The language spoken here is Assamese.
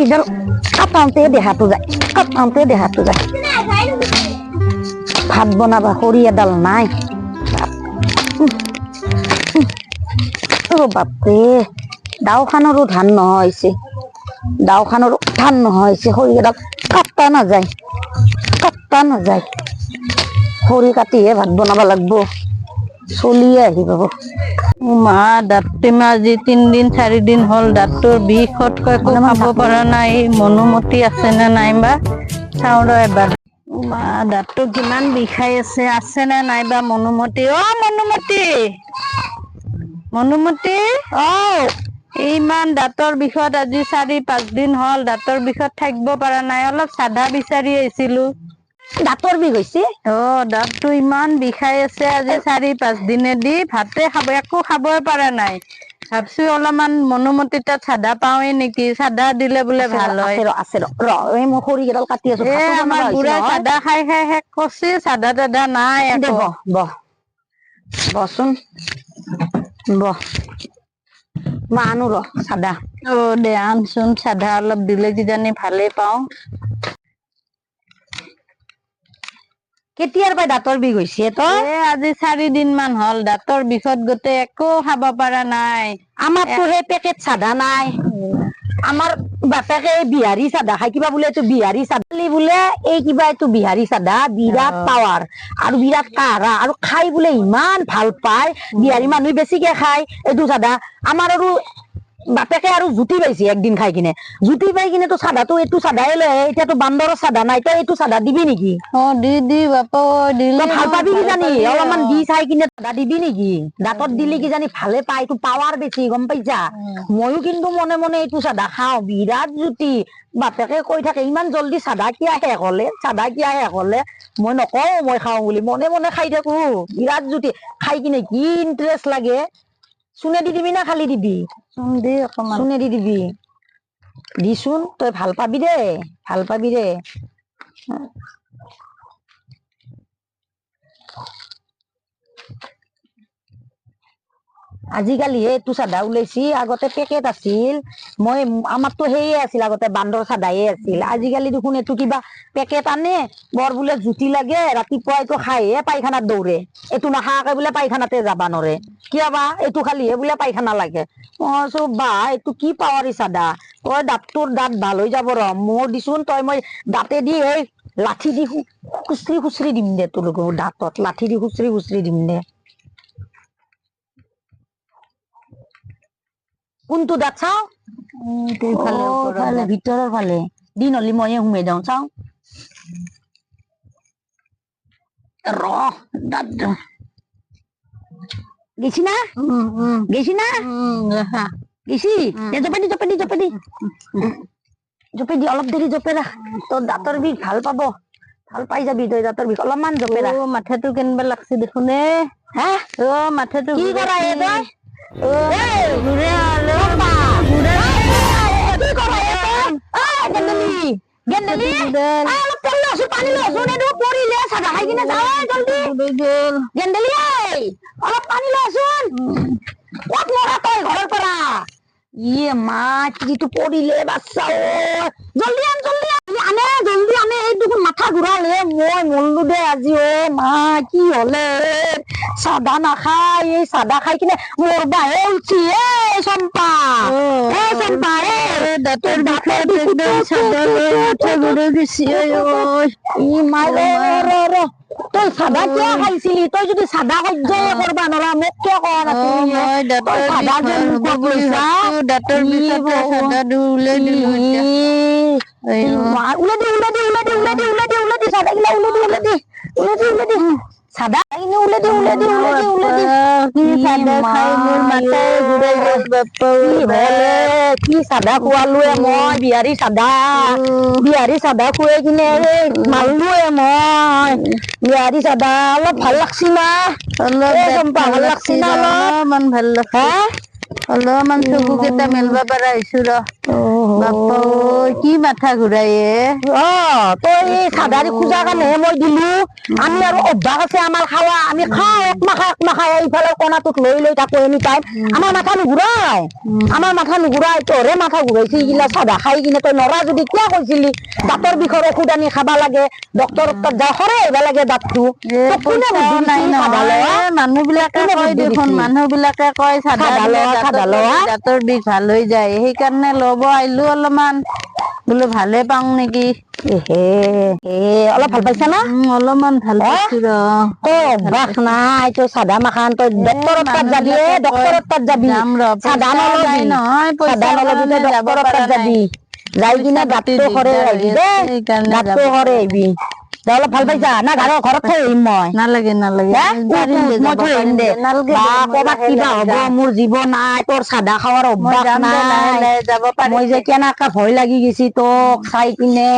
খৰিডাল কাটাওঁতে দেহাটো যায় ভাত বনাবা খৰি এডাল নাই বাপৰে দাওখানৰো ধান নোহোৱা হৈছে খৰি এডাল কাটা নাযায় খৰি কাটিহে ভাত বনাব লাগব চলিয়ে আহি পাব মা দাঁতটো আজি 3 দিন 4 দিন হল দাঁতৰ বিষত একো খাব পৰা নাই মনোমতি আছে নে নাইবা চাওঁ ৰ এবাৰ মা দাঁতটো কিমান বিষাই আছে নে নাইবা মনোমতি মনোমতি ইমান দাঁতৰ বিষত আজি 4-5 দিন হল দাঁতৰ বিষত থাকিব পৰা নাই অলপ চাধা বিচাৰি আহিছিলো দাঁতৰ বিষ হৈছে দাঁতটো ইমান বিষাই আছে আজি 4-5 দিনেদি ভাতে একো খাবই পৰা নাই ভাবছো অলপমান মনোমতি তাত চাধা পাওঁৱে নেকি চাধা দিলে বোলে ভাল হয় আছে মই খৰি কেইডাল কাটি আছো আমাৰ বুঢ়াই চাধা খাই শেষ কৰিছে চাধা তাধা নাই বচোন মই আনো ৰ চাধা দে আনচোন চাধা অলপ দিলে কিজানি ভালে পাওঁ কেতিয়াৰ পৰা দাঁতৰ বিষ হৈছে তই আজি 4 দিন মান হল দাঁতৰ বিষত গোটেই একো খাব পৰা নাই আমাৰতো সেই পেকেট চাধা নাই আমাৰ বাপেকে বিহাৰী চাধা খাই কিবা বোলে এইটো বিহাৰী চাধা বোলে এই কিবা এইটো বিহাৰী চাধা বিৰাট পাৱাৰ আৰু বিৰাট কাঢ়া আৰু খাই বোলে ইমান ভাল পায় বিহাৰী মানুহে বেছিকে খায় এইটো চাধা আমাৰ আৰু বাপেকে আৰু জুতি পাইছে একদিন খাই কিনে জুতি পাই কিনে তো চাধাটো এইটো চাধাই লৈ এতিয়াতো বান্দৰৰ চাধা নাই তই এইটো চাধা দিবি নেকি দি বাপা দিলে ভাল পাবি কিজানি অলপমান দি চাই কিনে চাধা দিবি নেকি দাঁতত দিলে কিজানি ভালে পায় এইটো পাৱাৰ বেছি গম পাইছা ময়ো কিন্তু মনে মনে এইটো চাধা খাওঁ বিৰাট জুতি বাপেকে কৈ থাকে ইমান জল্দি চাধা কিয় শেষ হলে মই নকওঁ মই খাওঁ বুলি মনে মনে খাই থাকো বিৰাট জুতি খাই কিনে কি ইন্টাৰেষ্ট লাগে চুনে দি দিবি না খালি দিবি চুনে দি দিবি দিচোন তই ভাল পাবি দে আজিকালি এইটো চাধা ওলাইছি আগতে পেকেট আছিল মই আমাৰতো সেয়ে আছিল আগতে বান্দৰ চাধায়ে আছিল আজিকালি দেখোন এইটো কিবা পেকেট আনে বৰ বোলে জুতি লাগে ৰাতিপুৱা এইটো খাইহে পায়খানাত দৌৰে এইটো নাখাকে বোলে পায়খানাতে যাবা নৰে কিয় বা এইটো খালিহে বোলে পায়খানা লাগে বা এইটো কি পাৱাৰী চাধা তই তোৰ দাঁত ভাল হৈ যাব ৰ মোৰ দিচোন তই মই দাঁতে দি এই লাঠি দি খুচৰি দিম দে তোৰ দাঁতত লাঠি দি খুচৰি দিম দে কোনটো দাঁত চাও ভিতৰৰ ফালে দিন হলি ময়ে সোমাই যাওঁ চাও দাঁত গেছি না জপে দি অলপ দেৰি জপে ৰাখ তোৰ দাঁতৰ বিষ ভাল পাই যাবি তই দাঁতৰ বিষ অলপমান জপে ৰাখ মাথাটো কেনেবা লাগছে দেখোন মাথাটো কি কৰা তই পানী লচোন ঘৰৰ পৰা ইয়ে মাটিটো পৰিলে বাচ্চা জলদি আনে এই দেখোন মাথা ঘূৰালে মই মৰলো দে আজি মা কি হলে চাদা নাখাই এই চাদা খাই কিনে মৰবাহে উঠছি চম্পা দাঁতৰ তই চাদা কিয় খাইছিলি তই যদি চাদা সহ্যই কৰবা নৰা মোক কিয় কোৱা নাছিলি চাদা কি চাদা খোৱালোৱে মই বিহাৰী চাদা খুৱাই কিনে মাৰলোৱে মই বিহাৰী চাদা অলপ ভাল লাগছি না ভাল লাগছি না অলপমান ভাল লাগছে অলপমান চকু কেইটা মেলবা পাৰা হৈছো ৰ বাপ্পা ঐ, কি মাথা ঘূৰাই অ তই এই চাদাৰি খোজা কাৰণেহে মই দিলো আমি আৰু অভ্যাস আছে আমাৰ খাৱা আমি খাওঁ একমাখা এইফালে কণাটোত লৈ লৈ থাকো এনি টাইম আমাৰ মাথা নুঘূৰাই তোৰে মাথা ঘূৰাইছে এইগিলা চাদা খাই কিনে তই নৰা যদি কিয় কৈছিলি দাঁতৰ বিষৰ ঔষধ আনি খাবা লাগে ডক্তৰৰ তাত যা সৰে আহিব লাগে দাঁতটো তোক কোনে বুদ্ধি নাই দিছি চাদা লোৱা? মানুহ বিলাকে কোনে কয় বুদ্ধি দেখোন দিছি? মানুহ বিলাকে কয় চাদা চাদা দিলে লোৱা, চাদা লোৱা। দাঁতৰ বিষ ভাল হৈ যায় সেইকাৰণে ল'ব আহিলো অলপমান বোলো ভালে পাওঁ নেকি অলপ ভাল পাইছা না অলপমান ভাল পাইছো ৰ তই অভ্যাস নাই তই চাদা মাখান তই ডক্তৰৰ তাত যাবি ডক্তৰৰ তাত যাবি যাম ৰ চাদা পইচা নলবি নাই নহয় চাদা পইচাৰ নলবি তই কাৰণে যাব ডক্তৰৰ পৰা তাত নাই যাবি যাই কিনে পইচা পাতি দাঁতটো সৰে দিগদাৰ আহিবি হৈ দে আছে, সেইকাৰণে দাঁতটো যাব সৰে পৰা আহিবি তই অলপ ভাল পাইছা না ঘৰত থৈ আহিম মই নালাগে নালাগে পাৰিম দে মই যাব থৈ আহিম পাৰিম দে দে নালাগে বা দে মই ক'ৰবাত লাহে কিবা লাহে হ'ব যাম মোৰ জীৱ নাই তোৰ চাদা খাৱাৰ মই অভ্যাস যাম দে লাহে নাই লাহে যাব পাৰিম মই যে দে কেনেকা ভয় লাগি গৈছি তোক চাই কিনে